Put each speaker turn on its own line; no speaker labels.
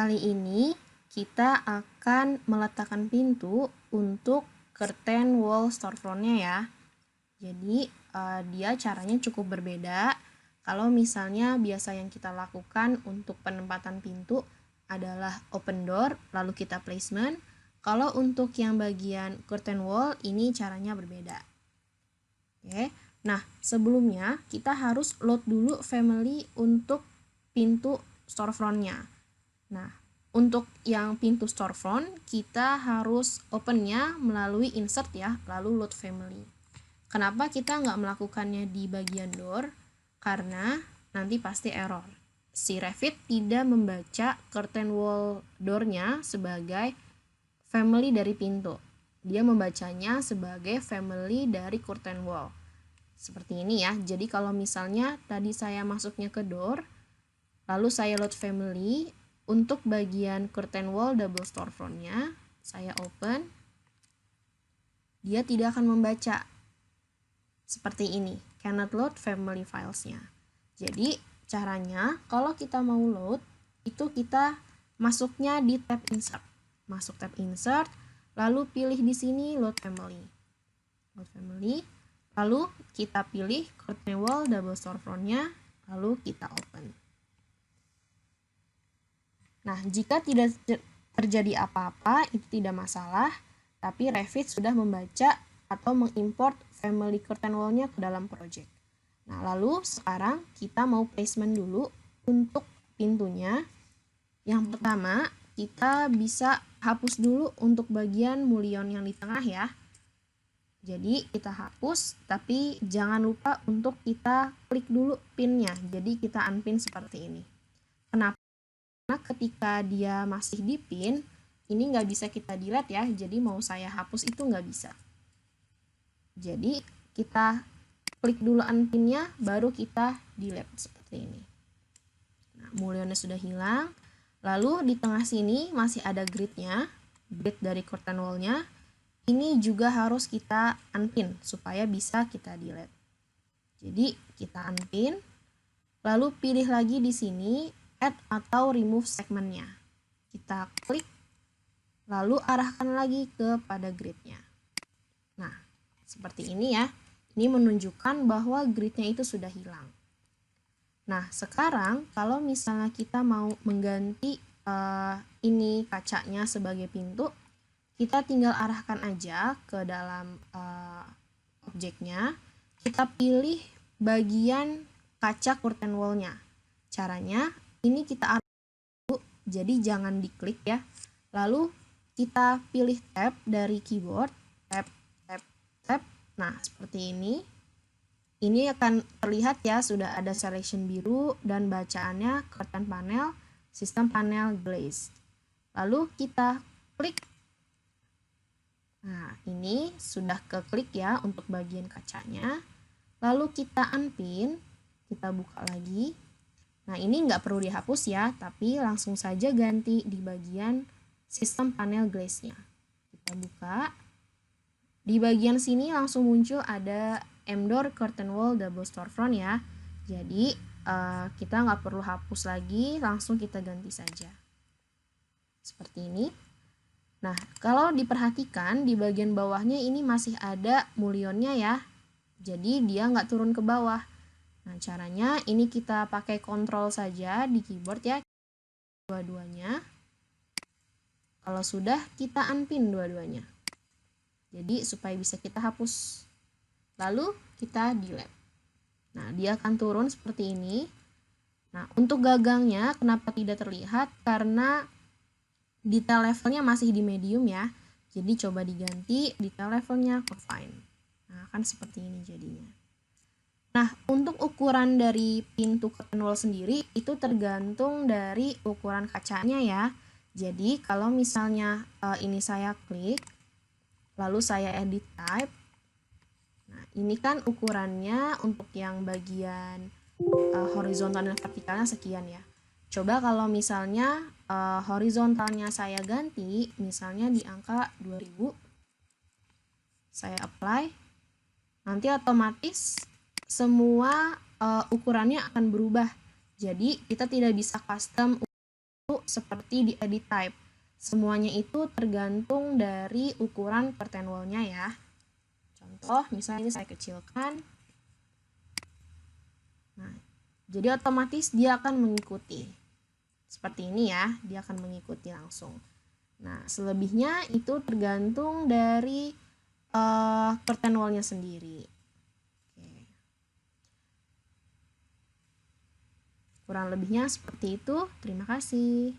Kali ini kita akan meletakkan pintu untuk curtain wall storefront-nya ya. Jadi dia caranya cukup berbeda. Kalau misalnya biasa yang kita lakukan untuk penempatan pintu adalah open door, lalu kita placement. Kalau untuk yang bagian curtain wall ini caranya berbeda. Oke. Nah, sebelumnya kita harus load dulu family untuk pintu storefront-nya. Nah, untuk yang pintu storefront, kita harus opennya melalui insert ya, lalu load family. Kenapa kita nggak melakukannya di bagian door? Karena nanti pasti error. Si Revit tidak membaca curtain wall door-nya sebagai family dari pintu. Dia membacanya sebagai family dari curtain wall. Seperti ini ya. Jadi kalau misalnya tadi saya masuknya ke door, lalu saya load family, untuk bagian curtain wall double storefront-nya, saya open, dia tidak akan membaca. Seperti ini, cannot load family files-nya. Jadi, caranya kalau kita mau load, itu kita masuknya di tab insert. Masuk tab insert, lalu pilih di sini load family. Load family, lalu kita pilih curtain wall double storefront-nya, lalu kita open. Nah, jika tidak terjadi apa-apa, itu tidak masalah, tapi Revit sudah membaca atau mengimport family curtain wall-nya ke dalam project. Nah, lalu sekarang kita mau placement dulu untuk pintunya. Yang pertama, kita bisa hapus dulu untuk bagian mullion yang di tengah ya. Jadi, kita hapus, tapi jangan lupa untuk kita klik dulu pin-nya. Jadi, kita unpin seperti ini. Kenapa? Karena ketika dia masih di pin, ini nggak bisa kita delete ya, jadi mau saya hapus itu nggak bisa. Jadi kita klik dulu unpin-nya, baru kita delete seperti ini. Nah, mullionnya sudah hilang. Lalu di tengah sini masih ada grid-nya, grid dari curtain wall-nya. Ini juga harus kita unpin supaya bisa kita delete. Jadi kita unpin, lalu pilih lagi di sini add atau remove segmentnya. Kita klik, lalu arahkan lagi kepada gridnya. Nah, seperti ini ya. Ini menunjukkan bahwa gridnya itu sudah hilang. Nah, sekarang kalau misalnya kita mau mengganti ini kacanya sebagai pintu, kita tinggal arahkan aja ke dalam objeknya. Kita pilih bagian kaca curtain wall-nya. Caranya, ini kita arah dulu, jadi jangan diklik ya. Lalu kita pilih tab dari keyboard, tab. Nah, seperti ini. Ini akan terlihat ya, sudah ada selection biru dan bacaannya curtain panel, sistem panel glaze. Lalu kita klik. Nah, ini sudah keklik ya untuk bagian kacanya. Lalu kita unpin, kita buka lagi. Nah, ini nggak perlu dihapus ya, tapi langsung saja ganti di bagian sistem panel glaze-nya. Kita buka. Di bagian sini langsung muncul ada M-door curtain wall double storefront ya. Jadi, kita nggak perlu hapus lagi, langsung kita ganti saja. Seperti ini. Nah, kalau diperhatikan di bagian bawahnya ini masih ada mullionnya ya. Jadi, dia nggak turun ke bawah. Nah, caranya ini kita pakai kontrol saja di keyboard ya, dua-duanya. Kalau sudah, kita unpin dua-duanya. Jadi, supaya bisa kita hapus. Lalu, kita delete. Nah, dia akan turun seperti ini. Nah, untuk gagangnya, kenapa tidak terlihat? Karena detail levelnya masih di medium ya. Jadi, coba diganti detail levelnya ke fine. Nah, kan seperti ini jadinya. Nah, untuk ukuran dari pintu curtain wall sendiri itu tergantung dari ukuran kacanya ya. Jadi, kalau misalnya ini saya klik, lalu saya edit type. Nah, ini kan ukurannya untuk yang bagian horizontal dan vertikalnya sekian ya. Coba kalau misalnya horizontalnya saya ganti, misalnya di angka 2000, saya apply, nanti otomatis semua ukurannya akan berubah. Jadi kita tidak bisa custom seperti di edit type. Semuanya itu tergantung dari ukuran curtain wall-nya ya. Contoh, misalnya ini saya kecilkan. Nah, jadi otomatis dia akan mengikuti. Seperti ini ya, dia akan mengikuti langsung. Nah, selebihnya itu tergantung dari curtain wall-nya sendiri. Oke. Kurang lebihnya seperti itu. Terima kasih.